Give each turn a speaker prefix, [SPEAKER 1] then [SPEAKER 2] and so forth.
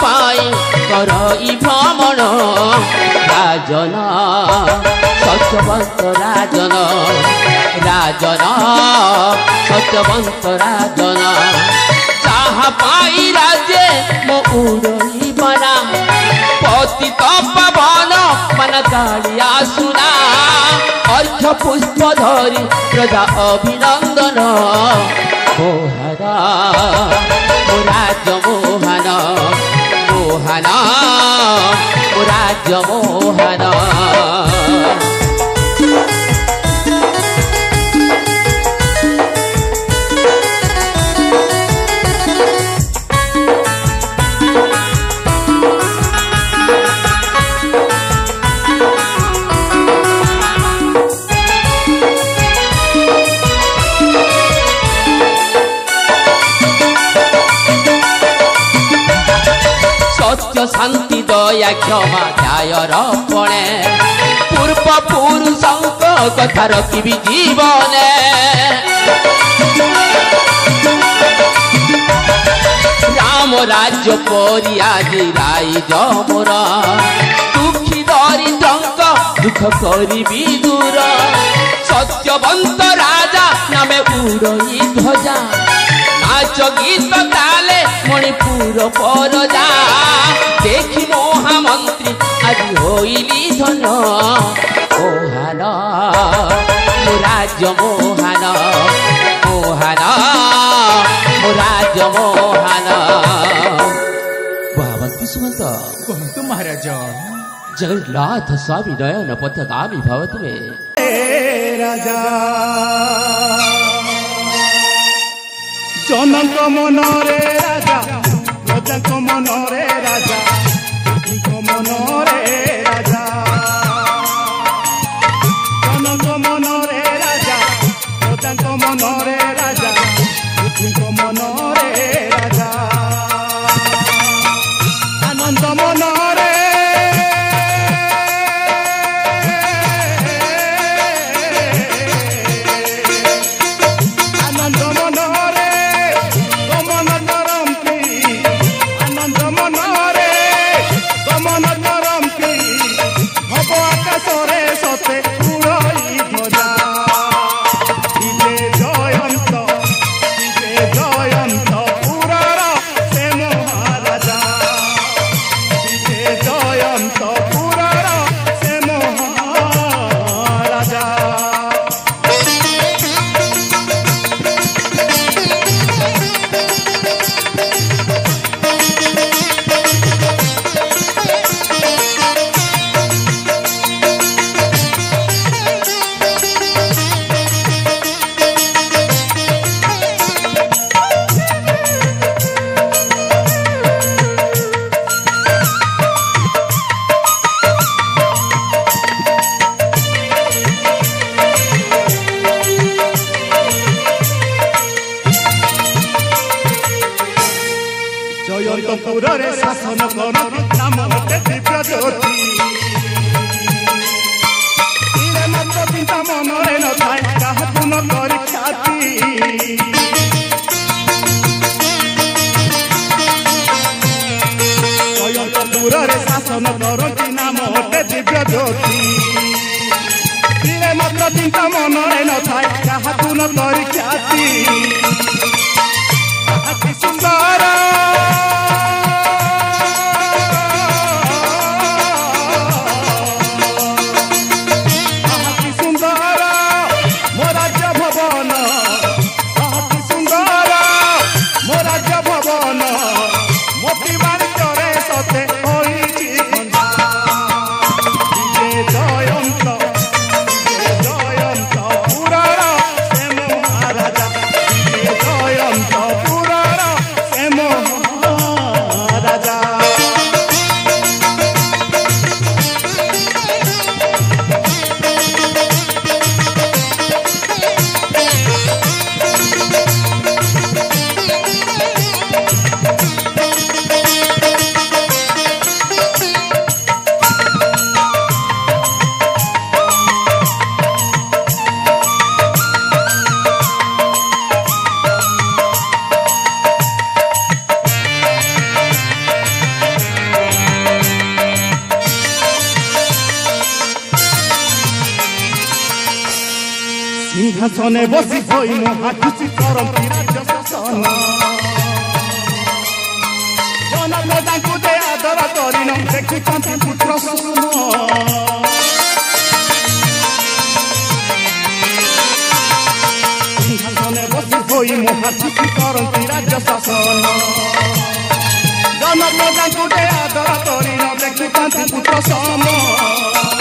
[SPEAKER 1] पाई करई भ्रमण राजन सत्यवंत राजन राजन सत्यवंत राजन चाहा पाई राज्ये मो उड़ई बना पतित पवन मन कालिया सुना अर्घ पुष्प धरी प्रजा अभिनंदन मोहना राज मोहन मोहन राज मोहन शांति दया क्षमा न्यायर पणे पूर्व पुरुषंक कथा रखी जीवने राम राज्य परी आदि राई जमोर दुखी दरिद्रंक दुख करी दूर सत्यवंत राजा नामे उड़ई ध्वजा नाच गीत ताले मणिपुर परजा देखी महामंत्री आज होइली धन मोहन राज मोहन मोहन राज मोहन भवंती सुमंत
[SPEAKER 2] कहतु महाराज
[SPEAKER 1] जगन्नाथ स्वामी नयन पथगामी भवतु मे
[SPEAKER 2] राजा जनक मनरे राजा प्रजाक मनरे राजा मनरे राजा जनक मनरे राजा प्रजाक मनरे राजा मनरे राजा आनंद मनरे जयंतपुर शासन कर नाम दिव्य ज्योति मात्र चिंता मनरे न थाए काहकु न कर ख्याति जयंतपुर शासन कर नाम दिव्य ज्योति मात्र चिंता मनरे न थाए काहकु न कर ख्याति सुंदर সিংহাসনে বসি হই মহাখুশি করন্তি রাজ্য শাসন জনপ্রজাଙ୍କୁ ଯେ ଆଦର କରିନ ଦେଖୁଛନ୍ତି ପୁତ୍ର ସୁମ ସିଂହାସନେ ବସି ହୋଇ ମହାଖୁସି କରନ୍ତି ରାଜ୍ୟ ଶାସନ ଜନପ୍ରଜାଙ୍କୁ ଯେ ଆଦର କରିନ ଦେଖୁଛନ୍ତି ପୁତ୍ର ସମ